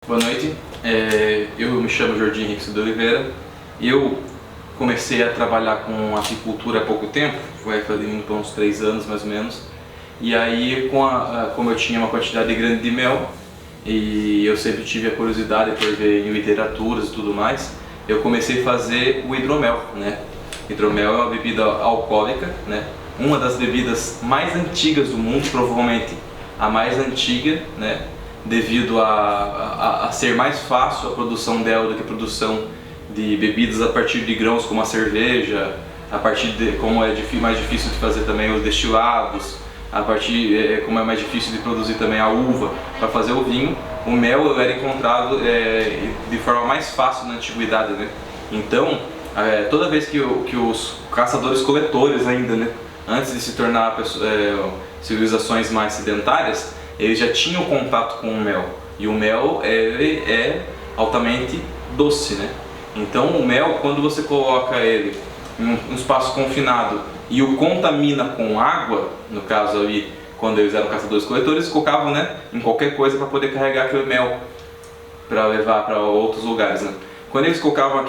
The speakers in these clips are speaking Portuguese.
Boa noite, eu me chamo Jordi Henrique de Oliveira. Eu comecei a trabalhar com apicultura há pouco tempo, foi fazendo para uns 3 anos mais ou menos. E aí, como eu tinha uma quantidade grande de mel e eu sempre tive a curiosidade por ver em literaturas e tudo mais, eu comecei a fazer o hidromel, né? Hidromel é uma bebida alcoólica, né? Uma das bebidas mais antigas do mundo, provavelmente a mais antiga, né? Devido a ser mais fácil a produção dela do que a produção de bebidas a partir de grãos como a cerveja, a partir de como é mais difícil de fazer também os destilados, a partir como é mais difícil de produzir também a uva para fazer o vinho. O mel era encontrado de forma mais fácil na antiguidade, né? Então, toda vez que os caçadores-coletores ainda, né, antes de se tornar civilizações mais sedentárias, eles já tinham contato com o mel, e o mel ele é altamente doce, né? Então o mel, quando você coloca ele em um espaço confinado e o contamina com água, no caso ali, quando eles eram caçadores-coletores, eles colocavam, né, em qualquer coisa para poder carregar aquele mel para levar para outros lugares, né? Quando eles colocavam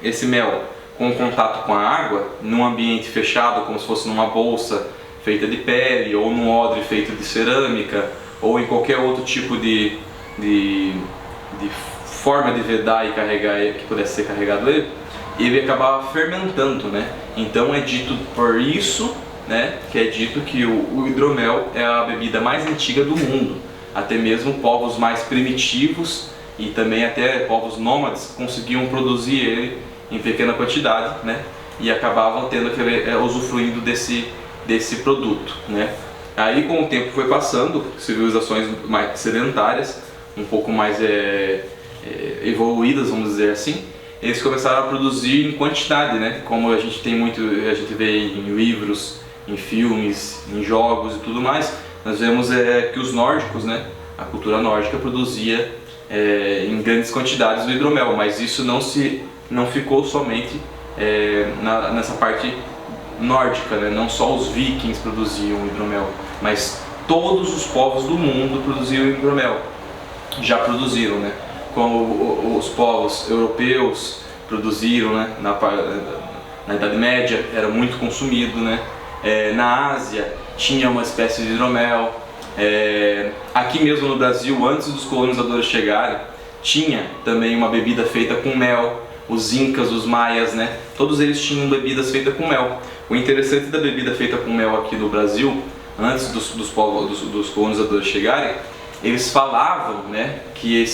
esse mel com contato com a água, num ambiente fechado, como se fosse numa bolsa feita de pele, ou num odre feito de cerâmica, ou em qualquer outro tipo de forma de vedar e carregar que pudesse ser carregado ele acabava fermentando, né? Então é dito por isso, né, que é dito que o hidromel é a bebida mais antiga do mundo. Até mesmo povos mais primitivos e também até povos nômades conseguiam produzir ele em pequena quantidade, né? E acabavam tendo usufruindo desse produto, né? Aí, com o tempo foi passando, civilizações mais sedentárias, um pouco mais evoluídas, vamos dizer assim, eles começaram a produzir em quantidade, né? Como a gente vê em livros, em filmes, em jogos e tudo mais. Nós vemos que os nórdicos, né? A cultura nórdica produzia em grandes quantidades o hidromel, mas isso não ficou somente nessa parte nórdica, né? Não só os vikings produziam hidromel, mas todos os povos do mundo produziam hidromel, já produziram, né? Como os povos europeus produziram, né? Na Idade Média era muito consumido, né? Na Ásia tinha uma espécie de hidromel. Aqui mesmo no Brasil, antes dos colonizadores chegarem, tinha também uma bebida feita com mel. Os incas, os maias, né? Todos eles tinham bebidas feitas com mel. O interessante da bebida feita com mel aqui no Brasil, antes dos colonizadores chegarem, eles falavam, né, que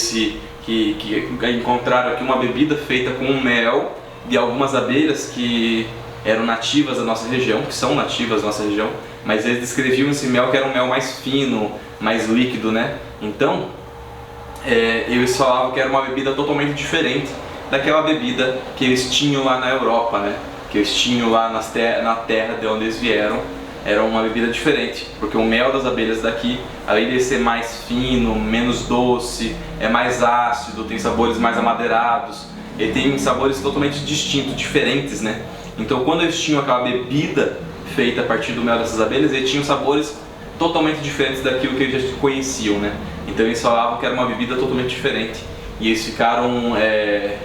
encontraram aqui uma bebida feita com mel de algumas abelhas que eram nativas da nossa região, que são nativas da nossa região, mas eles descreviam esse mel que era um mel mais fino, mais líquido, né? Então, eles falavam que era uma bebida totalmente diferente daquela bebida que eles tinham lá na Europa, né? Que eles tinham lá na terra de onde eles vieram. Era uma bebida diferente, porque o mel das abelhas daqui, além de ser mais fino, menos doce, é mais ácido, tem sabores mais amadeirados, ele tem sabores totalmente distintos, diferentes, né? Então quando eles tinham aquela bebida feita a partir do mel dessas abelhas, eles tinham sabores totalmente diferentes daquilo que eles já conheciam, né? Então eles falavam que era uma bebida totalmente diferente, e eles ficaram... é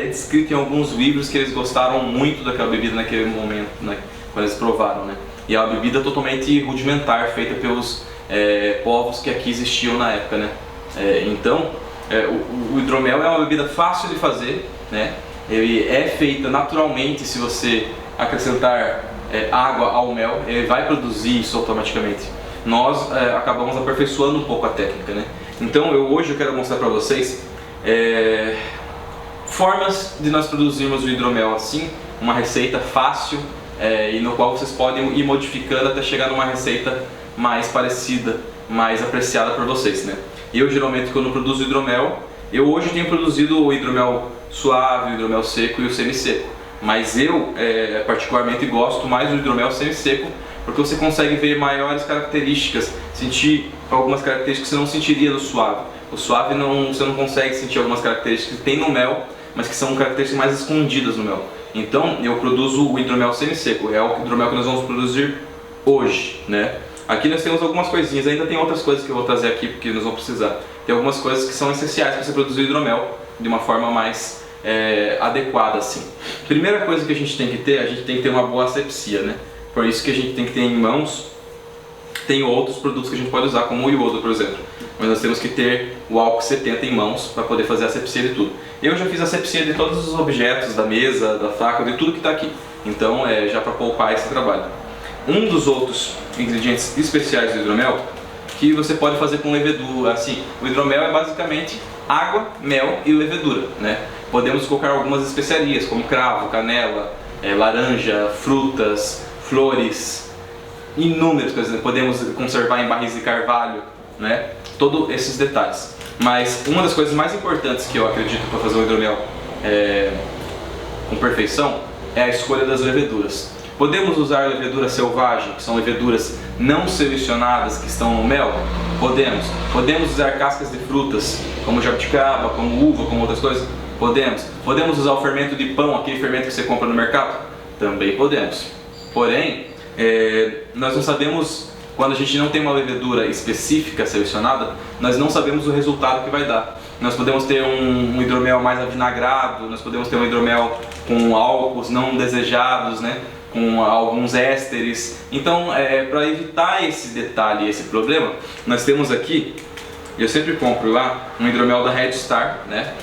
descrito em alguns livros que eles gostaram muito daquela bebida naquele momento, né, quando eles provaram, né? E é uma bebida totalmente rudimentar, feita pelos povos que aqui existiam na época, né? Então, o hidromel é uma bebida fácil de fazer, né? Ele é feita naturalmente. Se você acrescentar água ao mel, ele vai produzir isso automaticamente. Nós acabamos aperfeiçoando um pouco a técnica, né? Então, hoje eu quero mostrar para vocês formas de nós produzirmos o hidromel assim, uma receita fácil e no qual vocês podem ir modificando até chegar numa receita mais parecida, mais apreciada por vocês, né? Eu geralmente, quando produzo hidromel, eu hoje tenho produzido o hidromel suave, o hidromel seco e o semi-seco, mas eu particularmente gosto mais do hidromel semi-seco, porque você consegue ver maiores características, sentir algumas características que você não sentiria no suave. O suave você não consegue sentir algumas características que tem no mel, mas que são características mais escondidas no mel. Então eu produzo o hidromel semi-seco, é o hidromel que nós vamos produzir hoje, né? Aqui nós temos algumas coisinhas, ainda tem outras coisas que eu vou trazer aqui porque nós vamos precisar. Tem algumas coisas que são essenciais para você produzir hidromel de uma forma mais adequada assim. Primeira coisa que a gente tem que ter uma boa asepsia, né? Por isso que a gente tem que ter em mãos, tem outros produtos que a gente pode usar, como o iodo, por exemplo. Mas nós temos que ter o álcool 70 em mãos para poder fazer a asepsia de tudo. Eu já fiz a asepsia de todos os objetos, da mesa, da faca, de tudo que está aqui. Então, já para poupar esse trabalho. Um dos outros ingredientes especiais do hidromel, que você pode fazer com levedura, assim, o hidromel é basicamente água, mel e levedura, né? Podemos colocar algumas especiarias, como cravo, canela, laranja, frutas, flores, inúmeras coisas, né? Podemos conservar em barris de carvalho, né? Todos esses detalhes. Mas uma das coisas mais importantes que eu acredito para fazer o hidromel com perfeição é a escolha das leveduras. Podemos usar levedura selvagem, que são leveduras não selecionadas que estão no mel? Podemos. Podemos usar cascas de frutas, como jabuticaba, como uva, como outras coisas? Podemos. Podemos usar o fermento de pão, aquele fermento que você compra no mercado? Também podemos. Porém, nós não sabemos, quando a gente não tem uma levedura específica selecionada, nós não sabemos o resultado que vai dar. Nós podemos ter um hidromel mais avinagrado, nós podemos ter um hidromel com álcools não desejados, né? Com alguns ésteres. Então, para evitar esse detalhe, esse problema, nós temos aqui, eu sempre compro lá, um hidromel da Red Star, né?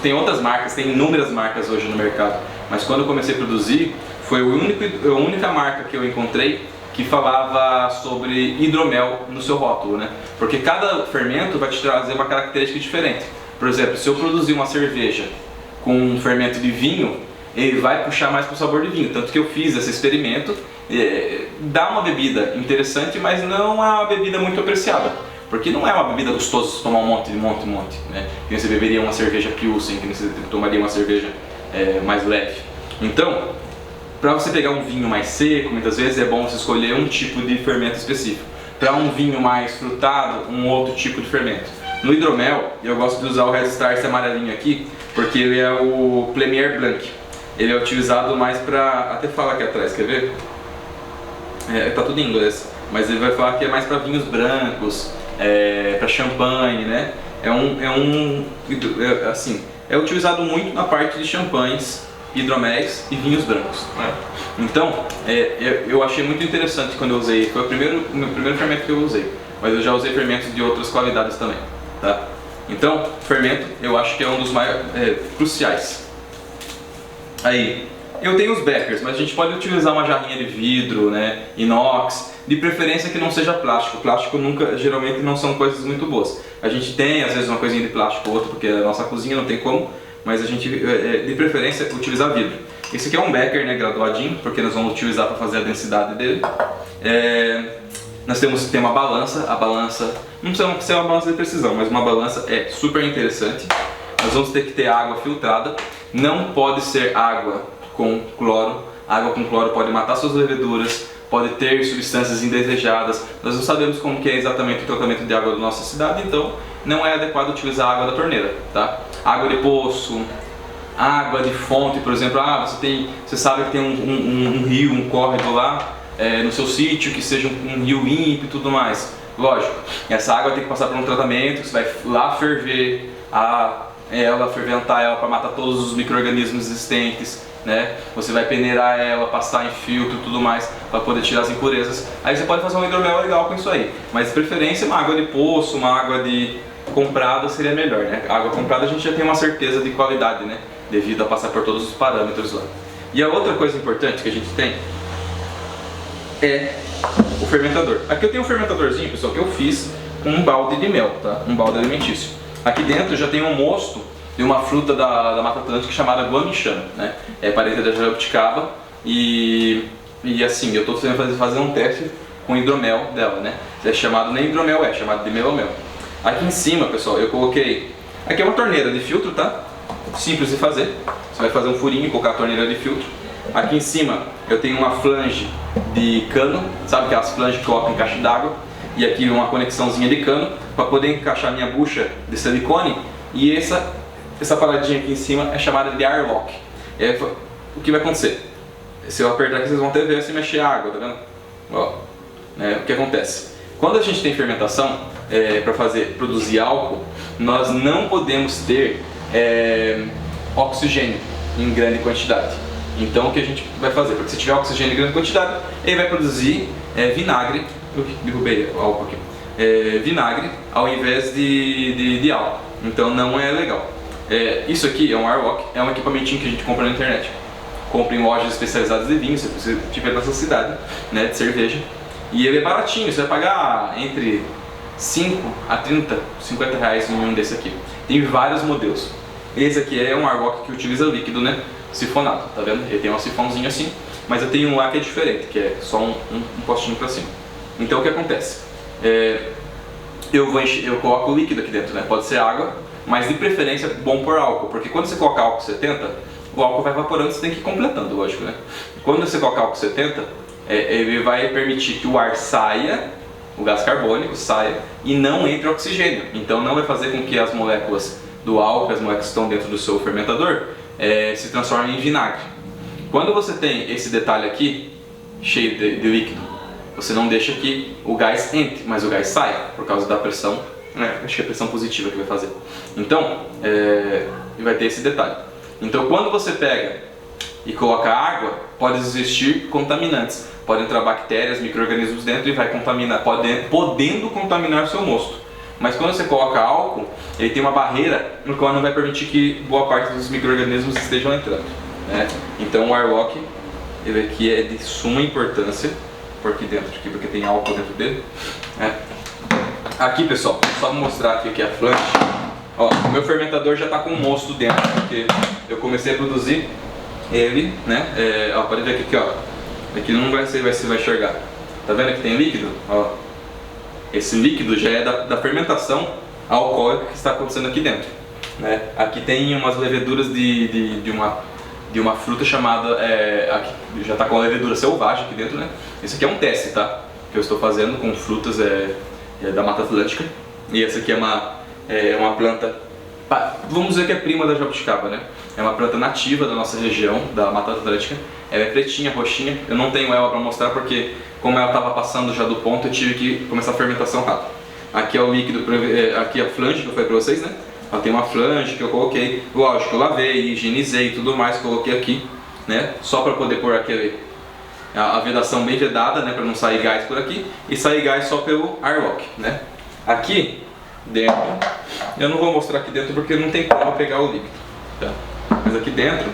Tem outras marcas, tem inúmeras marcas hoje no mercado, mas quando eu comecei a produzir, foi a única marca que eu encontrei que falava sobre hidromel no seu rótulo, né? Porque cada fermento vai te trazer uma característica diferente. Por exemplo, se eu produzir uma cerveja com um fermento de vinho, ele vai puxar mais para o sabor de vinho. Tanto que eu fiz esse experimento, dá uma bebida interessante, mas não é uma bebida muito apreciada. Porque não é uma bebida gostosa de tomar um monte, né? Que você beberia uma cerveja Pilsen, que você tomaria uma cerveja mais leve. Então, para você pegar um vinho mais seco, muitas vezes é bom você escolher um tipo de fermento específico. Para um vinho mais frutado, um outro tipo de fermento. No hidromel, eu gosto de usar o Red Star, esse amarelinho aqui, porque ele é o Premier Blanc. Ele é utilizado mais para, até fala aqui atrás, quer ver? Tá tudo em inglês, mas ele vai falar que é mais para vinhos brancos, para champanhe, né? É utilizado muito na parte de champanhes, hidroméis e vinhos brancos, né? Então, eu achei muito interessante quando eu usei, foi o meu primeiro fermento que eu usei, mas eu já usei fermentos de outras qualidades também, tá? Então, fermento eu acho que é um dos mais cruciais. Aí, eu tenho os beckers, mas a gente pode utilizar uma jarrinha de vidro, né, inox, de preferência que não seja plástico. Plástico geralmente não são coisas muito boas. A gente tem às vezes uma coisinha de plástico ou outra, porque a nossa cozinha não tem como, mas a gente, de preferência, utilizar vidro. Esse aqui é um becker, né, graduadinho, porque nós vamos utilizar para fazer a densidade dele. Nós temos que ter uma balança. A balança, não precisa ser uma balança de precisão, mas uma balança é super interessante. Nós vamos ter que ter água filtrada. Não pode ser água com cloro. Água com cloro pode matar suas leveduras, pode ter substâncias indesejadas. Nós não sabemos como que é exatamente o tratamento de água da nossa cidade, então não é adequado utilizar a água da torneira, tá? Água de poço, água de fonte, por exemplo, você sabe que tem um rio, um córrego lá no seu sítio, que seja um rio limpo e tudo mais. Lógico, essa água tem que passar por um tratamento, que você vai lá ferver ferventar ela para matar todos os micro-organismos existentes, né? Você vai peneirar ela, passar em filtro e tudo mais para poder tirar as impurezas. Aí você pode fazer um hidromel legal com isso aí, mas de preferência uma água de poço, uma água comprada seria melhor, né? A água comprada a gente já tem uma certeza de qualidade, né? Devido a passar por todos os parâmetros lá. E a outra coisa importante que a gente tem é o fermentador. Aqui eu tenho um fermentadorzinho, pessoal, que eu fiz com um balde de mel, tá? Um balde alimentício. Aqui dentro já tem um mosto de uma fruta da Mata Atlântica chamada guamichana, né? É parente da jabuticaba e assim, eu estou tentando fazer um teste com hidromel dela, né? É chamado, nem hidromel é chamado de melomel. Aqui em cima, pessoal, eu coloquei, aqui é uma torneira de filtro, tá? Simples de fazer. Você vai fazer um furinho e colocar a torneira de filtro. Aqui em cima eu tenho uma flange de cano, sabe aquelas flanges que colocam em caixa d'água? E aqui uma conexãozinha de cano para poder encaixar minha bucha de silicone. E essa paradinha aqui em cima é chamada de airlock. O que vai acontecer? Se eu apertar aqui, vocês vão até ver se mexer a água, tá vendo? Ó, né? O que acontece? Quando a gente tem fermentação para produzir álcool, nós não podemos ter oxigênio em grande quantidade. Então o que a gente vai fazer? Porque se tiver oxigênio em grande quantidade, ele vai produzir vinagre. Eu derrubei o álcool aqui. Vinagre ao invés de álcool. Então não é legal. Isso aqui é um airwalk, é um equipamentinho que a gente compra na internet. Compra em lojas especializadas de vinho, se você tiver nessa cidade, né, de cerveja. E ele é baratinho, você vai pagar entre 5 a 30, 50 reais em um desse aqui. Tem vários modelos. Esse aqui é um airwalk que utiliza líquido, né, sifonado, tá vendo? Ele tem um sifonzinho assim, mas eu tenho um lá que é diferente, que é só um postinho pra cima. Então o que acontece? Eu coloco o líquido aqui dentro, né? Pode ser água, mas de preferência é bom pôr álcool, porque quando você coloca álcool 70, o álcool vai evaporando, você tem que ir completando, lógico, né? Quando você coloca álcool 70, ele vai permitir que o ar saia, o gás carbônico saia, e não entre oxigênio. Então não vai fazer com que as moléculas do álcool, as moléculas que estão dentro do seu fermentador, se transformem em vinagre. Quando você tem esse detalhe aqui, cheio de líquido, você não deixa que o gás entre, mas o gás sai, por causa da pressão, né? Acho que é a pressão positiva que vai fazer. Então, vai ter esse detalhe. Então quando você pega e coloca água, pode existir contaminantes. Podem entrar bactérias, micro-organismos dentro e vai contaminar, podendo contaminar o seu mosto. Mas quando você coloca álcool, ele tem uma barreira no qual não vai permitir que boa parte dos micro-organismos estejam entrando, né? Então o airwalk, ele aqui é de suma importância, por aqui dentro, porque tem álcool dentro dele, né? Aqui, pessoal, só vou mostrar aqui que é a flange. Ó, o meu fermentador já está com um mosto dentro, porque eu comecei a produzir ele, né? Pode ver aqui, ó. Aqui não vai ser, você vai enxergar. Tá vendo que tem líquido? Ó. Esse líquido já é da fermentação alcoólica que está acontecendo aqui dentro, né? Aqui tem umas leveduras de uma fruta chamada, aqui, já está com a levedura selvagem aqui dentro, né? Esse aqui é um teste, tá? Que eu estou fazendo com frutas da Mata Atlântica. E essa aqui é uma planta, vamos dizer que é prima da jabuticaba, né? É uma planta nativa da nossa região, da Mata Atlântica. Ela é pretinha, roxinha. Eu não tenho ela para mostrar porque, como ela estava passando já do ponto, eu tive que começar a fermentação rápido. Aqui é o líquido, aqui é a flange que eu falei para vocês, né? Ela tem uma flange que eu coloquei, lógico, eu lavei, higienizei e tudo mais, coloquei aqui, né? Só para poder pôr a vedação bem vedada, né? Para não sair gás por aqui e sair gás só pelo airwalk, né? Aqui dentro, eu não vou mostrar aqui dentro porque não tem como pegar o líquido, tá? Mas aqui dentro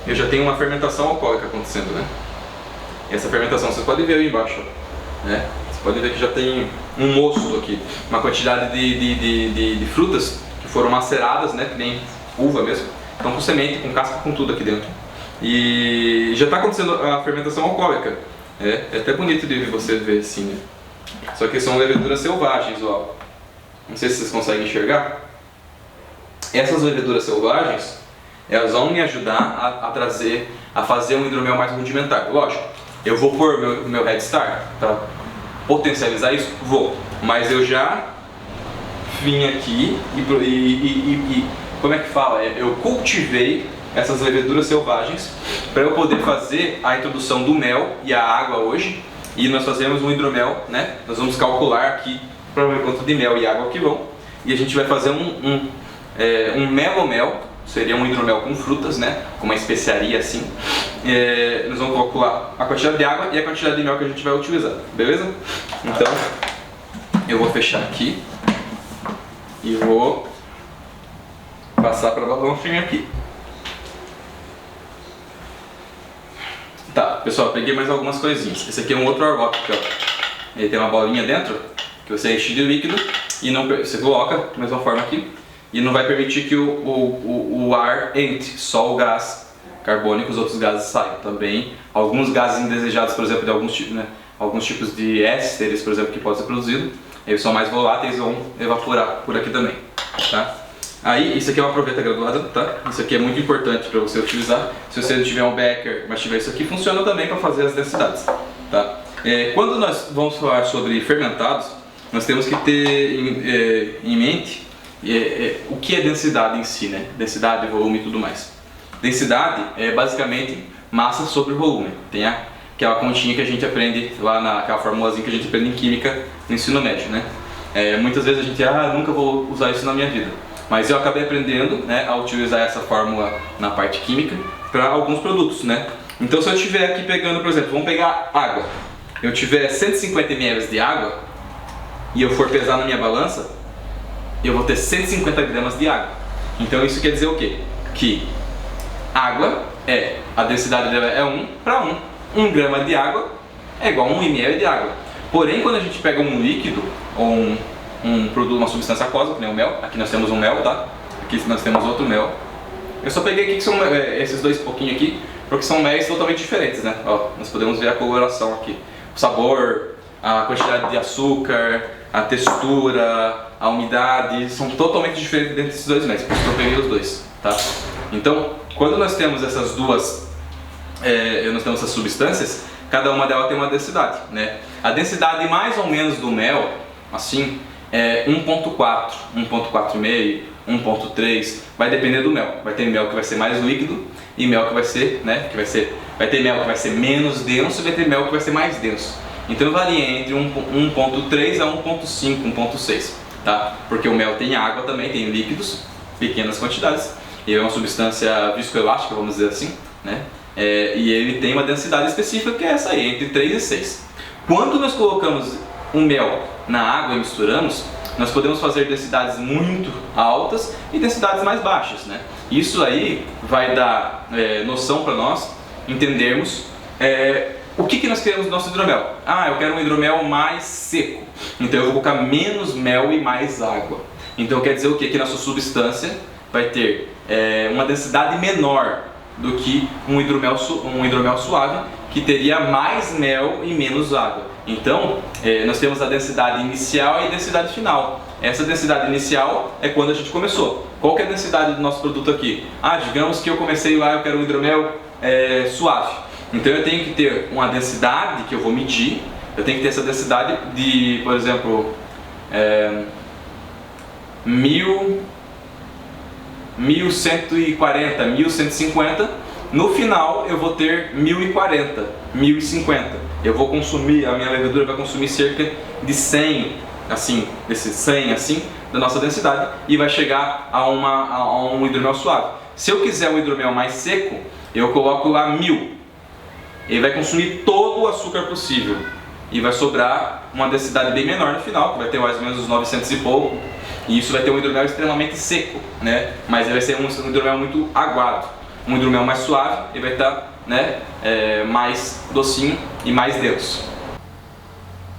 eu já tenho uma fermentação alcoólica acontecendo, né? E essa fermentação, vocês podem ver aí embaixo, né? Você pode ver que já tem um mosto aqui, uma quantidade de frutas que foram maceradas, né? Que nem uva mesmo, estão com semente, com casca, com tudo aqui dentro. E já está acontecendo a fermentação alcoólica. É até bonito de você ver assim, né? Só que são leveduras selvagens, ó. Não sei se vocês conseguem enxergar. Essas leveduras selvagens, elas vão me ajudar a fazer um hidromel mais rudimentar. Lógico, eu vou pôr meu Red Star para potencializar isso? Vou. Mas eu já vim aqui e como é que fala? Eu cultivei essas leveduras selvagens para eu poder fazer a introdução do mel e a água hoje. E nós fazemos um hidromel, né? Nós vamos calcular aqui provavelmente quanto de mel e água que vão. E a gente vai fazer um melomel, seria um hidromel com frutas, né? Com uma especiaria assim. Nós vamos calcular a quantidade de água e a quantidade de mel que a gente vai utilizar, beleza? Então, eu vou fechar aqui e vou passar para a balancinha aqui. Tá, pessoal, peguei mais algumas coisinhas. Esse aqui é um outro airwalk, ó. Ele tem uma bolinha dentro que você enche de líquido e você coloca da mesma forma aqui e não vai permitir que o ar entre, só o gás carbônico, os outros gases saiam. Também alguns gases indesejados, por exemplo, de alguns tipos de ésteres, por exemplo, que podem ser produzidos, eles são mais voláteis, vão evaporar por aqui também, tá? Aí, isso aqui é uma proveta graduada, tá? Isso aqui é muito importante para você utilizar. Se você não tiver um Becker, mas tiver isso aqui, funciona também para fazer as densidades, tá? Quando nós vamos falar sobre fermentados, nós temos que ter em mente o que é densidade em si, né? Densidade, volume e tudo mais. Densidade é basicamente massa sobre volume. Tem que é a continha que a gente aprende lá naquela formulazinha que a gente aprende em química no ensino médio, né? Muitas vezes a gente, nunca vou usar isso na minha vida. Mas eu acabei aprendendo, né, a utilizar essa fórmula na parte química para alguns produtos, né? Então se eu estiver aqui pegando, por exemplo, vamos pegar água. Eu tiver 150 ml de água e eu for pesar na minha balança, eu vou ter 150 gramas de água. Então isso quer dizer o quê? Que água a densidade dela é 1 para 1. 1 grama de água é igual a 1 ml de água. Porém, quando a gente pega um líquido ou um produto, uma substância aquosa, que nem o mel, aqui nós temos um mel, tá? Aqui nós temos outro mel. Eu só peguei aqui que são esses dois pouquinho aqui, porque são méis totalmente diferentes, né? Ó, nós podemos ver a coloração aqui, o sabor, a quantidade de açúcar, a textura, a umidade, são totalmente diferentes dentro desses dois méis, por isso que eu peguei os dois, tá? Então, quando nós temos essas duas, nós temos essas substâncias, cada uma delas tem uma densidade, né? A densidade mais ou menos do mel, assim, é 1.4, 1.4,5, 1.3, vai depender do mel. Vai ter mel que vai ser mais líquido e mel que vai ser, né, vai ter mel que vai ser menos denso e vai ter mel que vai ser mais denso. Então varia entre 1.3 a 1.5, 1.6, tá? Porque o mel tem água também, tem líquidos, pequenas quantidades, e é uma substância viscoelástica, vamos dizer assim, né? E ele tem uma densidade específica que é essa aí, entre 3 e 6. Quando nós colocamos um mel na água e misturamos, nós podemos fazer densidades muito altas e densidades mais baixas, né? Isso aí vai dar noção para nós entendermos o que nós queremos no nosso hidromel. Eu quero um hidromel mais seco, então eu vou colocar menos mel e mais água. Então quer dizer o que? Que nossa substância vai ter uma densidade menor do que um hidromel suave, que teria mais mel e menos água. Então, nós temos a densidade inicial e a densidade final. Essa densidade inicial é quando a gente começou. Qual que é a densidade do nosso produto aqui? Digamos que eu comecei lá, eu quero um hidromel suave. Então eu tenho que ter uma densidade que eu vou medir. Eu tenho que ter essa densidade de, por exemplo, 1140, 1150. No final eu vou ter 1040, 1050. Eu vou consumir, a minha levedura vai consumir cerca de 100, assim, desses 100 assim, da nossa densidade, e vai chegar a um hidromel suave. Se eu quiser um hidromel mais seco, eu coloco lá 1000. Ele vai consumir todo o açúcar possível e vai sobrar uma densidade bem menor no final, que vai ter mais ou menos uns 900 e pouco. E isso vai ter um hidromel extremamente seco, né? Mas ele vai ser um hidromel muito aguado. Um hidromel mais suave, ele vai estar, né, mais docinho e mais denso.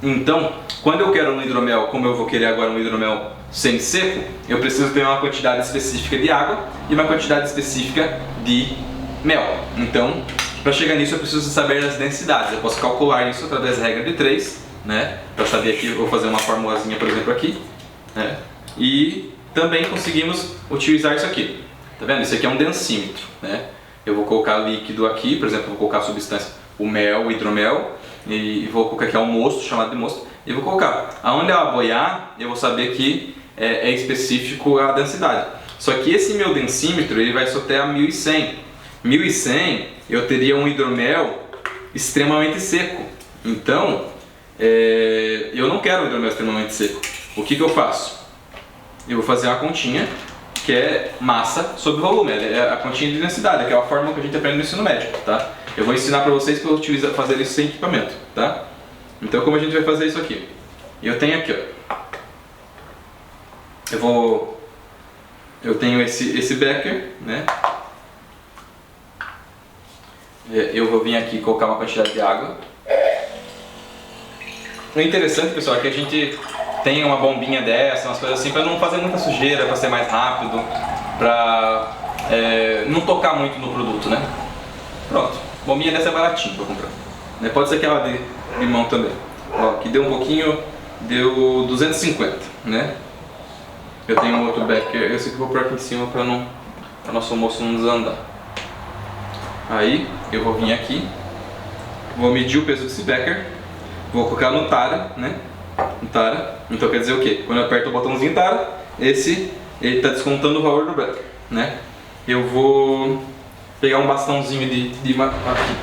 Então, quando eu quero um hidromel, como eu vou querer agora um hidromel semi-seco, eu preciso ter uma quantidade específica de água e uma quantidade específica de mel. Então, para chegar nisso eu preciso saber as densidades. Eu posso calcular isso através da regra de 3, né? Para saber aqui, eu vou fazer uma formulazinha, por exemplo, aqui, né? E também conseguimos utilizar isso aqui. Tá vendo? Isso aqui é um densímetro, né? Eu vou colocar líquido aqui, por exemplo, vou colocar a substância, o mel, o hidromel, e vou colocar aqui um mosto, chamado de mosto, e vou colocar. Aonde ela boiar, eu vou saber que é específico a densidade. Só que esse meu densímetro, ele vai só até a 1100. 1100, eu teria um hidromel extremamente seco. Então, eu não quero um hidromel extremamente seco. O que eu faço? Eu vou fazer uma continha, que é massa sobre volume, é a continha de densidade, que é a fórmula que a gente aprende no ensino médio, tá? Eu vou ensinar para vocês que eu utilizo fazer isso sem equipamento, tá? Então como a gente vai fazer isso aqui? Eu tenho aqui, ó, eu tenho esse becker, né? Eu vou vir aqui colocar uma quantidade de água. O interessante, pessoal, é que a gente tem uma bombinha dessa, umas coisas assim, para não fazer muita sujeira, para ser mais rápido, para não tocar muito no produto, né? Pronto, bombinha dessa é baratinha para comprar, né? Pode ser aquela de limão também. Ó, que deu um pouquinho, deu 250, né? Eu tenho um outro becker, esse que eu vou pôr aqui em cima para o nosso almoço não desandar. Aí eu vou vir aqui, vou medir o peso desse becker, vou colocar no tara, né? No tara. Então quer dizer o quê? Quando eu aperto o botãozinho tara, ele está descontando o valor do becker, né? Eu vou pegar um bastãozinho de aqui.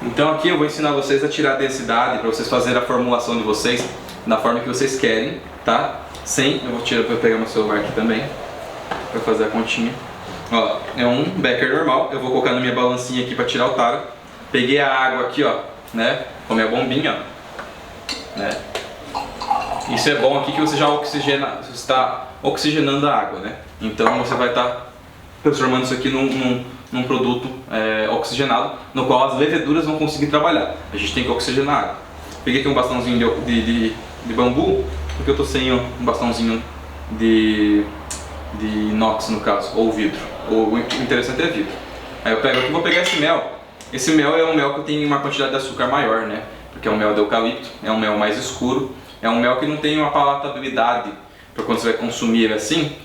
Então aqui eu vou ensinar vocês a tirar a densidade para vocês fazerem a formulação de vocês da forma que vocês querem, tá? Vou pegar meu celular aqui também para fazer a continha. Ó, é um becker normal, eu vou colocar na minha balancinha aqui para tirar o taro. Peguei a água aqui, ó, né, com a minha bombinha, ó, né? Isso é bom aqui que você já está oxigenando a água, né? Então você vai estar transformando isso aqui num produto oxigenado, no qual as leveduras vão conseguir trabalhar. A gente tem que oxigenar a água. Peguei aqui um bastãozinho de bambu, porque eu estou sem um bastãozinho de inox no caso, ou vidro. O interessante é vidro. Aí eu pego aqui, vou pegar esse mel. Esse mel é um mel que tem uma quantidade de açúcar maior, né? Porque é um mel de eucalipto, é um mel mais escuro, é um mel que não tem uma palatabilidade para quando você vai consumir assim,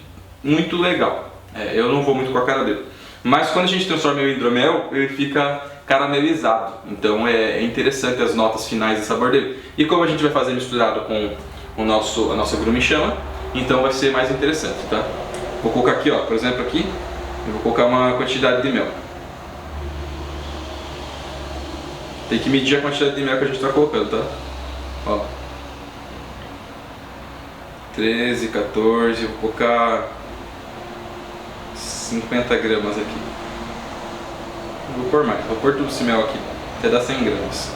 muito legal. Eu não vou muito com a cara dele. Mas quando a gente transforma em hidromel, ele fica caramelizado. Então é interessante as notas finais e sabor dele. E como a gente vai fazer misturado com a nossa grumichama, então vai ser mais interessante, tá? Vou colocar aqui, ó, por exemplo aqui, eu vou colocar uma quantidade de mel. Tem que medir a quantidade de mel que a gente está colocando, tá? Ó. 13, 14, vou colocar 50 gramas aqui. Não vou pôr mais, vou pôr tudo esse mel aqui, até dar 100 gramas.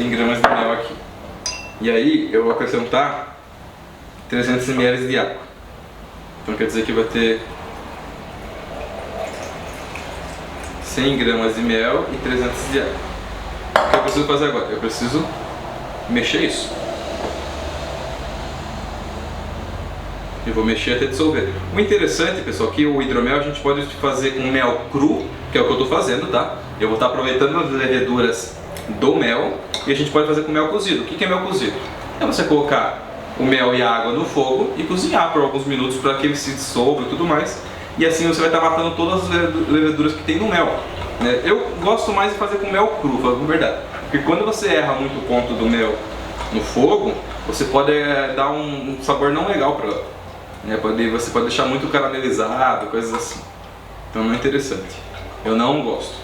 Gramas de mel aqui. E aí eu vou acrescentar 300 ml de água. Então quer dizer que vai ter 100 gramas de mel e 300 de água. O que eu preciso fazer agora? Eu preciso mexer isso. Eu vou mexer até dissolver. O interessante, pessoal, que o hidromel a gente pode fazer com mel cru, que é o que eu estou fazendo, tá? Eu vou estar aproveitando as leveduras do mel e a gente pode fazer com mel cozido. O que é mel cozido? É você colocar o mel e a água no fogo e cozinhar por alguns minutos para que ele se dissolva e tudo mais. E assim você vai estar matando todas as leveduras que tem no mel, né? Eu gosto mais de fazer com mel cru, falando a verdade. Porque quando você erra muito o ponto do mel no fogo, você pode dar um sabor não legal para ela, né? Você pode deixar muito caramelizado, coisas assim. Então não é interessante. Eu não gosto.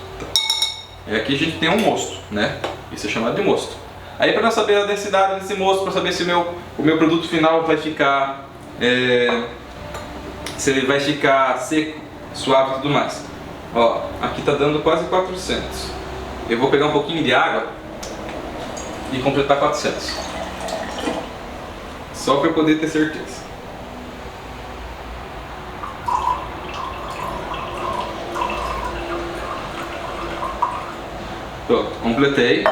Aqui a gente tem um mosto, né? Isso é chamado de mosto. Aí para saber a densidade desse mosto, para saber se o meu produto final vai ficar, se ele vai ficar seco, suave e tudo mais. Ó, aqui tá dando quase 400. Eu vou pegar um pouquinho de água e completar 400. Só para eu poder ter certeza. Pronto, completei.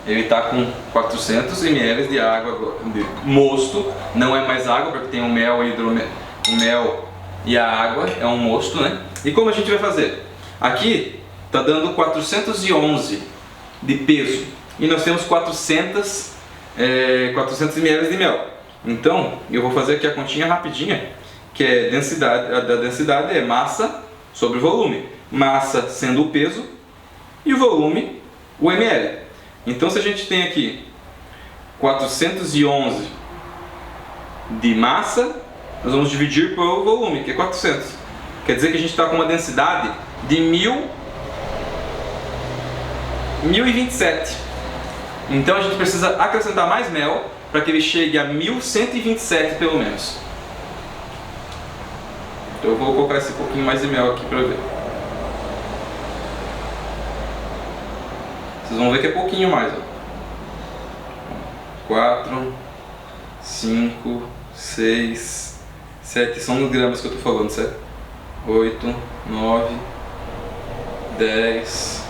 Ele está com 400 ml de água de mosto. Não é mais água porque tem o mel e o mel e a água, é um mosto, né? E como a gente vai fazer? Aqui está dando 411 de peso e nós temos 400 ml de mel. Então eu vou fazer aqui a continha rapidinha, que é densidade. A densidade é massa sobre volume. Massa sendo o peso e o volume o ml. Então se a gente tem aqui 411 de massa, nós vamos dividir pelo volume, que é 400. Quer dizer que a gente está com uma densidade de 1027. Então a gente precisa acrescentar mais mel para que ele chegue a 1127 pelo menos. Então eu vou colocar esse pouquinho mais de mel aqui para ver. Vocês vão ver que é pouquinho mais, ó. 4, 5, 6, 7, são nos gramas que eu estou falando, certo? 8, 9, 10,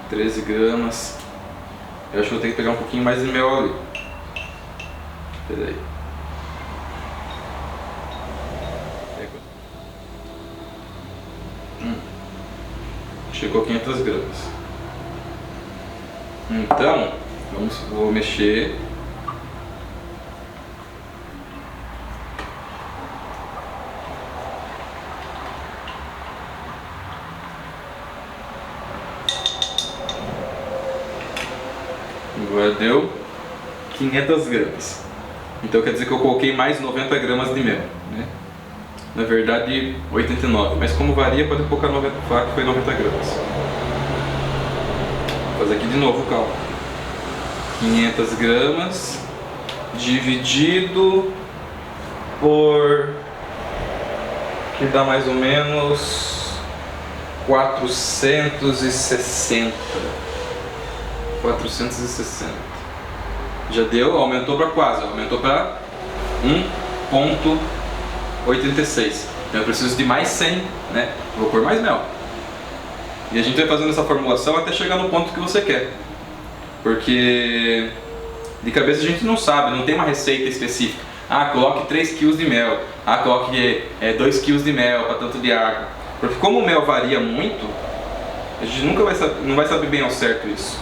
13 gramas. Eu acho que vou ter que pegar um pouquinho mais de mel ali. Espera aí. Chegou a 500 gramas. Então, vou mexer. Agora deu 500 gramas. Então quer dizer que eu coloquei mais 90 gramas de mel, né? Na verdade 89, mas como varia pode colocar 90, falar que foi 90 gramas. Vou fazer aqui de novo o cálculo. 500 gramas dividido por, que dá mais ou menos 460. Já deu, aumentou para quase, aumentou para 1,86. Então eu preciso de mais 100, né? Vou pôr mais mel. E a gente vai fazendo essa formulação até chegar no ponto que você quer. Porque de cabeça a gente não sabe, não tem uma receita específica. Ah, coloque 3 kg de mel. Ah, coloque 2 kg de mel para tanto de água. Porque como o mel varia muito, a gente nunca não vai saber bem ao certo isso.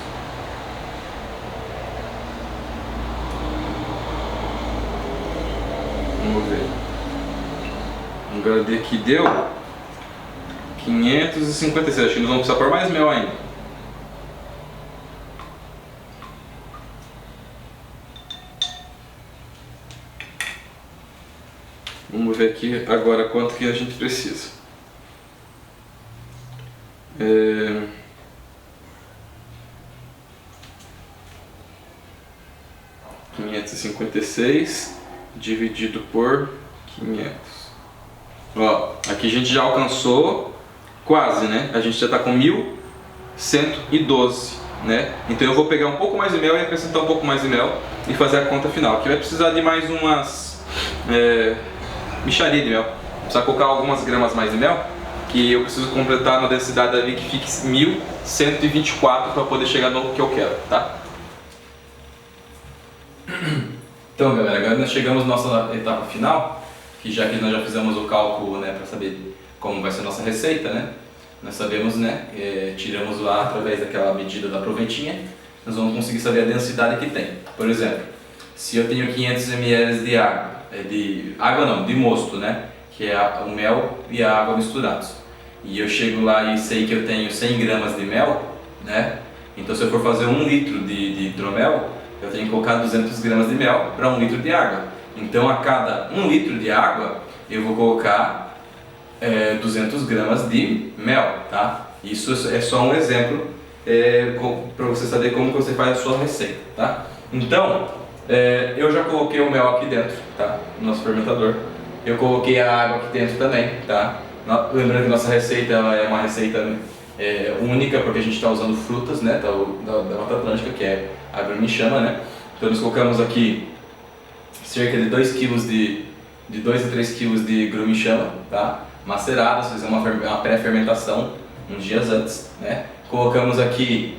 Vamos ver. Agora aqui deu 556. Acho que nós vamos precisar pôr mais mel ainda. Vamos ver aqui agora quanto que a gente precisa. 556 dividido por 500. Ó, aqui a gente já alcançou quase, né? A gente já está com 1112, né? Então eu vou pegar um pouco mais de mel e acrescentar um pouco mais de mel e fazer a conta final. Aqui vai precisar de mais umas mixaria de mel. Precisa colocar algumas gramas mais de mel, que eu preciso completar na densidade ali que fique 1124 para poder chegar no que eu quero, tá? Então galera, agora nós chegamos à nossa etapa final, que nós já fizemos o cálculo, né, para saber como vai ser a nossa receita, né? Nós sabemos, né, tiramos lá através daquela medida da proventinha, nós vamos conseguir saber a densidade que tem. Por exemplo, se eu tenho 500 ml de água, de mosto, né, que é o mel e a água misturados, e eu chego lá e sei que eu tenho 100 gramas de mel, né, então se eu for fazer 1 litro de hidromel, eu tenho que colocar 200 gramas de mel para 1 litro de água. Então a cada 1 litro de água eu vou colocar 200 gramas de mel, tá? Isso é só um exemplo para você saber como você faz a sua receita, tá? Então eu já coloquei o mel aqui dentro, tá? No nosso fermentador. Eu coloquei a água aqui dentro também, tá? Lembrando que nossa receita é uma receita única, porque a gente está usando frutas, né? Da Mata Atlântica, que é a Grumichama, né? Então nós colocamos aqui cerca de 2 kg de 2 a 3 kg de Grumichama, tá? Maceradas, fizemos uma pré-fermentação uns dias antes, né? Colocamos aqui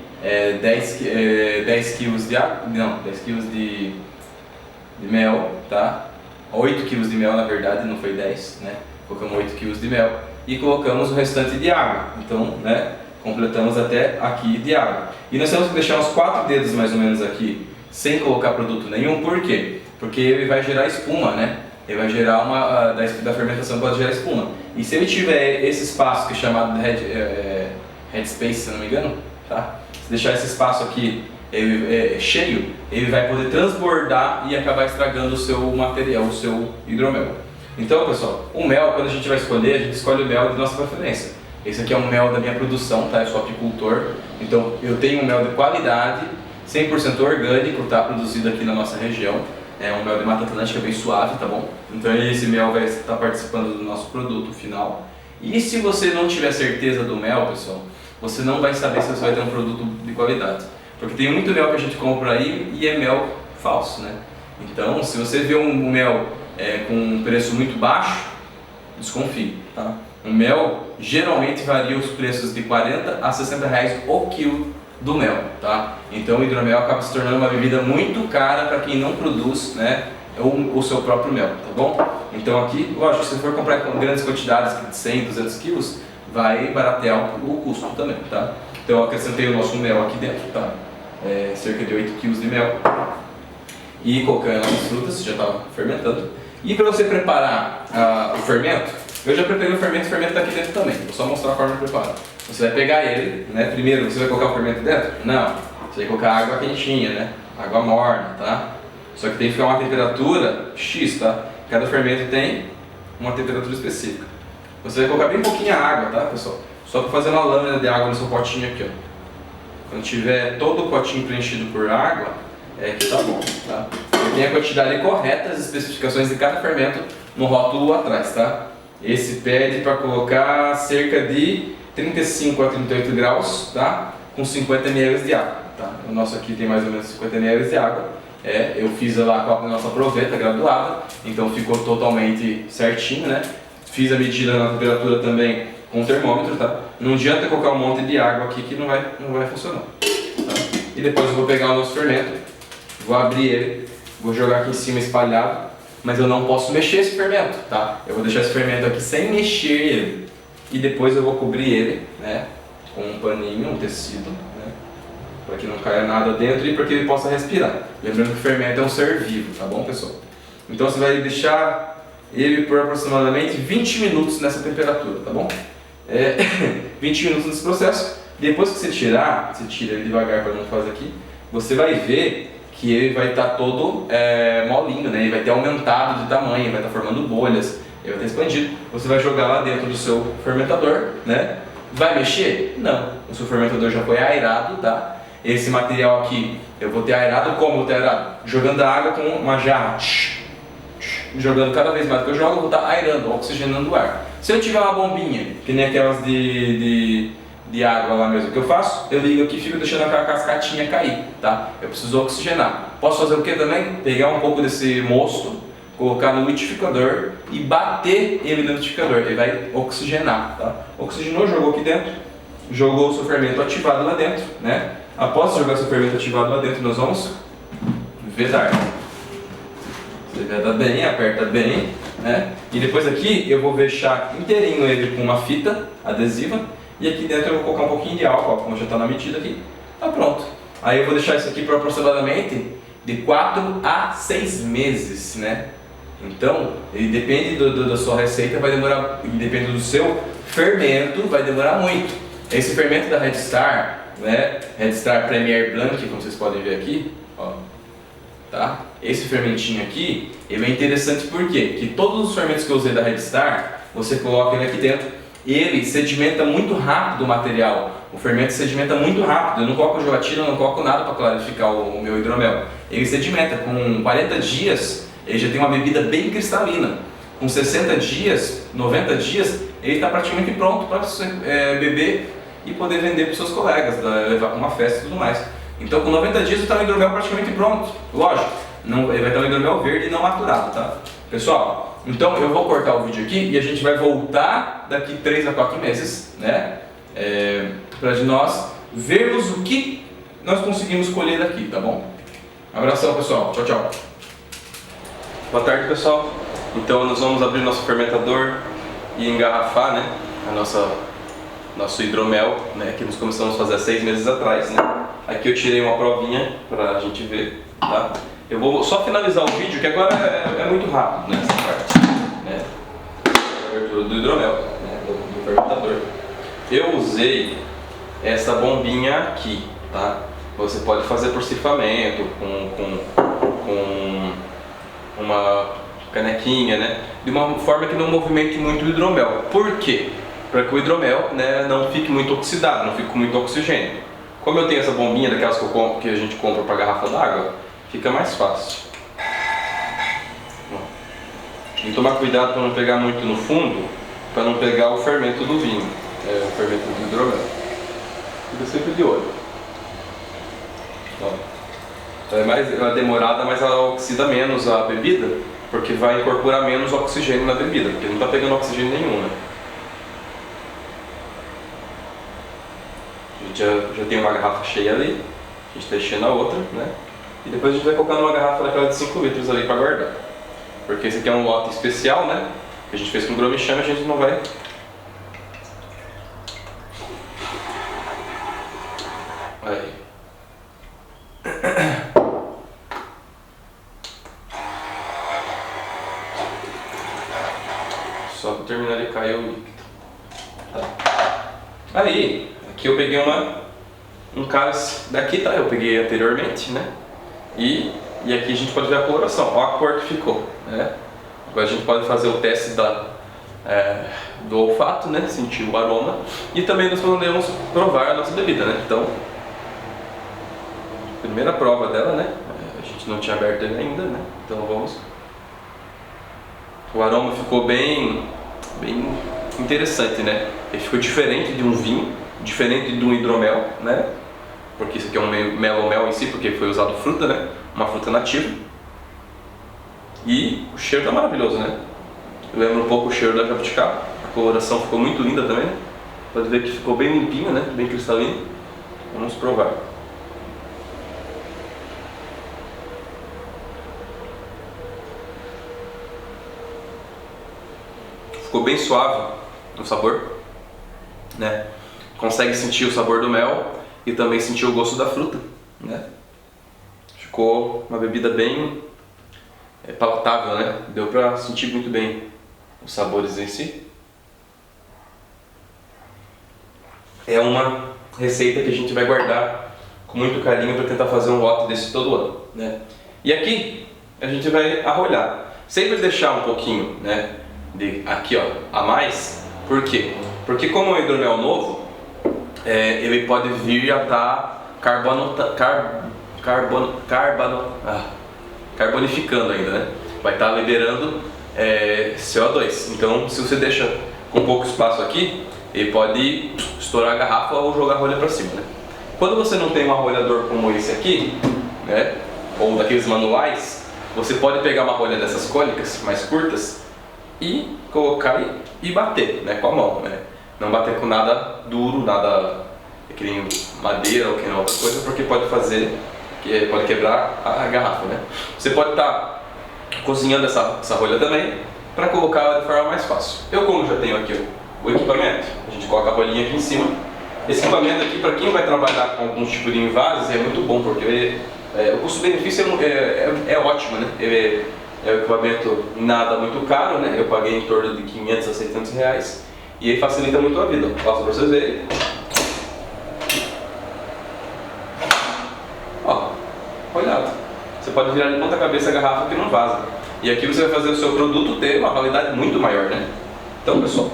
10 kg de água, não, 10 kg de mel, tá? 8 kg de mel na verdade, não foi 10, né? Colocamos 8 kg de mel e colocamos o restante de água, então, né? Completamos até aqui de água. E nós temos que deixar uns 4 dedos mais ou menos aqui, sem colocar produto nenhum, por quê? Porque ele vai gerar espuma, né? Ele vai gerar da fermentação pode gerar espuma. E se ele tiver esse espaço que é chamado de headspace, se não me engano, tá? Se deixar esse espaço aqui cheio, ele vai poder transbordar e acabar estragando o seu material, o seu hidromel. Então, pessoal, o mel, quando a gente vai escolher, a gente escolhe o mel de nossa preferência. Esse aqui é um mel da minha produção, tá? Eu sou apicultor, então eu tenho um mel de qualidade, 100% orgânico, tá? Produzido aqui na nossa região. É um mel de Mata Atlântica bem suave, tá bom? Então esse mel vai estar participando do nosso produto final. E se você não tiver certeza do mel, pessoal, você não vai saber se você vai ter um produto de qualidade. Porque tem muito mel que a gente compra aí e é mel falso, né? Então, se você vê um mel com um preço muito baixo, desconfie, tá? O mel geralmente varia os preços de 40 a 60 reais o quilo do mel, tá? Então o hidromel acaba se tornando uma bebida muito cara para quem não produz, né, o seu próprio mel, tá bom? Então aqui, lógico, se você for comprar com grandes quantidades, de 100, 200 quilos, vai baratear o custo também, tá? Então eu acrescentei o nosso mel aqui dentro, tá? Cerca de 8 quilos de mel. E colocando as frutas, já estava fermentando. E para você preparar o fermento, eu já preparei o fermento está aqui dentro também. Vou só mostrar a forma de preparar. Você vai pegar ele, né? Primeiro você vai colocar o fermento dentro? Não, você vai colocar água quentinha, né? água morna, tá? Só que tem que ficar uma temperatura X, tá? Cada fermento tem uma temperatura específica. Você vai colocar bem pouquinha água, tá, pessoal? Só para fazer uma lâmina de água no seu potinho aqui, ó. Quando tiver todo o potinho preenchido por água, é que tá bom, tá? Tem a quantidade correta, as especificações de cada fermento no rótulo atrás, tá? Esse pede para colocar cerca de 35 a 38 graus, tá? Com 50 ml de água, tá? O nosso aqui tem mais ou menos 50 ml de água. Eu fiz lá com a nossa proveta graduada, então ficou totalmente certinho, né? Fiz a medida na temperatura também com o termômetro, tá? Não adianta colocar um monte de água aqui que não vai funcionar, tá? E depois eu vou pegar o nosso fermento, vou abrir ele, vou jogar aqui em cima espalhado, mas eu não posso mexer esse fermento, tá? Eu vou deixar esse fermento aqui sem mexer ele e depois eu vou cobrir ele, né? Com um paninho, um tecido, né? Para que não caia nada dentro e para que ele possa respirar. Lembrando que o fermento é um ser vivo, tá bom, pessoal? Então você vai deixar ele por aproximadamente 20 minutos nessa temperatura, tá bom? 20 minutos nesse processo. Depois que você tirar, você tira ele devagar para não fazer aqui, você vai ver que ele vai estar todo molinho, né? Ele vai ter aumentado de tamanho, vai estar formando bolhas, ele vai ter expandido. Você vai jogar lá dentro do seu fermentador, né? Vai mexer? Não. O seu fermentador já foi aerado, tá? Esse material aqui eu vou ter aerado. Como eu vou ter aerado? Jogando a água com uma jarra. Jogando cada vez mais que eu jogo, eu vou estar aerando, oxigenando o ar. Se eu tiver uma bombinha, que nem aquelas de água lá mesmo que eu faço, eu ligo aqui e fico deixando aquela cascatinha cair, tá? Eu preciso oxigenar. Posso fazer o que também? Pegar um pouco desse mosto, colocar no liquidificador e bater ele no liquidificador. Ele vai oxigenar, tá? Oxigenou, jogou aqui dentro, jogou o seu fermento ativado lá dentro, né? Após jogar o seu fermento ativado lá dentro, nós vamos vedar. Você veda bem, aperta bem, né? E depois aqui eu vou fechar inteirinho ele com uma fita adesiva e aqui dentro eu vou colocar um pouquinho de álcool, como já está na medida aqui. Tá pronto. Aí eu vou deixar isso aqui por aproximadamente de 4 a 6 meses, né? Então, ele depende da sua receita, vai demorar, depende do seu fermento, vai demorar muito. Esse fermento da Red Star, né? Red Star Premier Blanc, como vocês podem ver aqui, ó. Tá? Esse fermentinho aqui, ele é interessante porque que todos os fermentos que eu usei da Red Star, você coloca ele aqui dentro, ele sedimenta muito rápido o material. O fermento sedimenta muito rápido. Eu não coloco gelatina, eu não coloco nada para clarificar o meu hidromel. Ele sedimenta, com 40 dias, ele já tem uma bebida bem cristalina. Com 60 dias, 90 dias, ele está praticamente pronto para você beber e poder vender para os seus colegas, levar para uma festa e tudo mais. Então com 90 dias está o hidromel praticamente pronto. Lógico, ele vai estar o hidromel verde e não maturado, tá? Pessoal, então eu vou cortar o vídeo aqui e a gente vai voltar daqui 3 a 4 meses, né? Para nós vermos o que nós conseguimos colher daqui, tá bom? Abração, pessoal. Tchau, tchau. Boa tarde, pessoal. Então nós vamos abrir nosso fermentador e engarrafar, né? Nosso hidromel, né? Que nós começamos a fazer há 6 meses atrás, né? Aqui eu tirei uma provinha para a gente ver, tá? Eu vou só finalizar o vídeo, que agora é muito rápido, né, essa parte, né? A abertura do hidromel, né, do fermentador. Eu usei essa bombinha aqui, tá? Você pode fazer por cifamento, com uma canequinha, né? De uma forma que não movimente muito o hidromel. Por quê? Para que o hidromel, né, não fique muito oxidado, não fique com muito oxigênio. Como eu tenho essa bombinha daquelas que a gente compra para garrafa d'água, fica mais fácil. Tem que tomar cuidado para não pegar muito no fundo, para não pegar o fermento do vinho, o fermento do hidromel. Fica sempre de olho. Ó. Ela é demorada, mas ela oxida menos a bebida, porque vai incorporar menos oxigênio na bebida, porque não está pegando oxigênio nenhum, né? A gente já tem uma garrafa cheia ali, a gente está enchendo a outra, né? E depois a gente vai colocar numa garrafa daquela de 5 litros ali para guardar. Porque esse aqui é um lote especial, né? Que a gente fez com Grosmicham, a gente não vai... Aí. Só para terminar de cair o líquido. Tá. Aí, aqui eu peguei um cálice daqui, tá? Eu peguei anteriormente, né? E aqui a gente pode ver a coloração, olha a cor que ficou, né? Agora a gente pode fazer o teste do olfato, né? Sentir o aroma, e também nós podemos provar a nossa bebida, né? Então, primeira prova dela, né? A gente não tinha aberto ele ainda, né? Então vamos. O aroma ficou bem interessante, né? Ele ficou diferente de um vinho, diferente de um hidromel, né? Porque isso aqui é um melomel em si, porque foi usado fruta, né? Uma fruta nativa. E o cheiro tá maravilhoso, né? Lembra um pouco o cheiro da jabuticaba. A coloração ficou muito linda também, né? Pode ver que ficou bem limpinho, né? Bem cristalino. Vamos provar. Ficou bem suave o sabor, né? Consegue sentir o sabor do mel e também sentir o gosto da fruta, né? Ficou uma bebida bem palatável, né? Deu pra sentir muito bem os sabores em si. É uma receita que a gente vai guardar com muito carinho para tentar fazer um lote desse todo ano, né? E aqui a gente vai arrolhar. Sempre deixar um pouquinho, né? Aqui, ó, a mais. Por quê? Porque como é um hidromel novo, ele pode vir a estar carbonificando ainda, né? Vai estar liberando CO2. Então, se você deixa com pouco espaço aqui, ele pode estourar a garrafa ou jogar a rolha para cima, né? Quando você não tem um arrolhador como esse aqui, né? Ou daqueles manuais, você pode pegar uma rolha dessas cônicas mais curtas e colocar e bater, né, com a mão, né? Não bater com nada duro, nada que nem madeira ou que nem outra coisa, porque pode quebrar a garrafa, né? Você pode estar cozinhando essa rolha também para colocar ela de forma mais fácil. Eu, como já tenho aqui o equipamento, a gente coloca a rolinha aqui em cima. Esse equipamento aqui, para quem vai trabalhar com algum tipo de invase, é muito bom, porque o custo-benefício é ótimo, né? É um equipamento nada muito caro, né? Eu paguei em torno de 500 a 600 reais e ele facilita muito a vida. Posso para vocês verem. Ó, olhado. Você pode virar de ponta cabeça a garrafa que não vaza. E aqui você vai fazer o seu produto ter uma qualidade muito maior, né? Então, pessoal,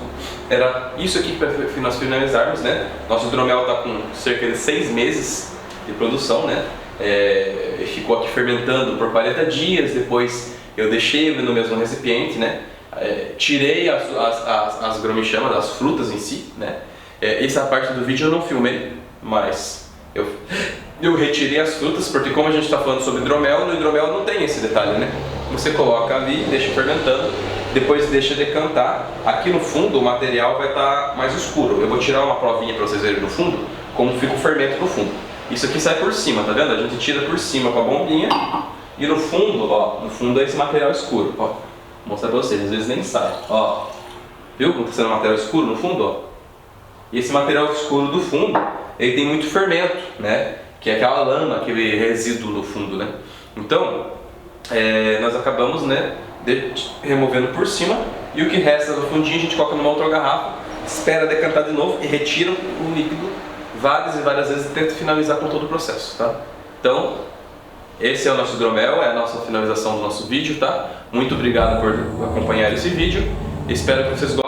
era isso aqui para nós finalizarmos, né? Nosso hidromel está com cerca de 6 meses de produção, né? Ficou aqui fermentando por 40 dias, depois eu deixei ele no mesmo recipiente, né? Tirei as gromichamas, as frutas em si, né? Essa parte do vídeo eu não filmei, mas eu retirei as frutas, porque como a gente está falando sobre hidromel, no hidromel não tem esse detalhe, né? Você coloca ali, deixa fermentando, depois deixa decantar. Aqui no fundo o material vai estar mais escuro. Eu vou tirar uma provinha para vocês verem no fundo, como fica o fermento no fundo. Isso aqui sai por cima, tá vendo? A gente tira por cima com a bombinha. E no fundo, ó, no fundo é esse material escuro, ó. Vou mostrar pra vocês, às vezes nem sai, ó. Viu como tá sendo material escuro no fundo, ó? E esse material escuro do fundo, ele tem muito fermento, né? Que é aquela lama, aquele resíduo no fundo, né? Então, nós acabamos, né, removendo por cima, e o que resta no fundinho a gente coloca numa outra garrafa, espera decantar de novo e retira o líquido várias e várias vezes e tenta finalizar com todo o processo, tá? Então, esse é o nosso hidromel, é a nossa finalização do nosso vídeo, tá? Muito obrigado por acompanhar esse vídeo. Espero que vocês gostem.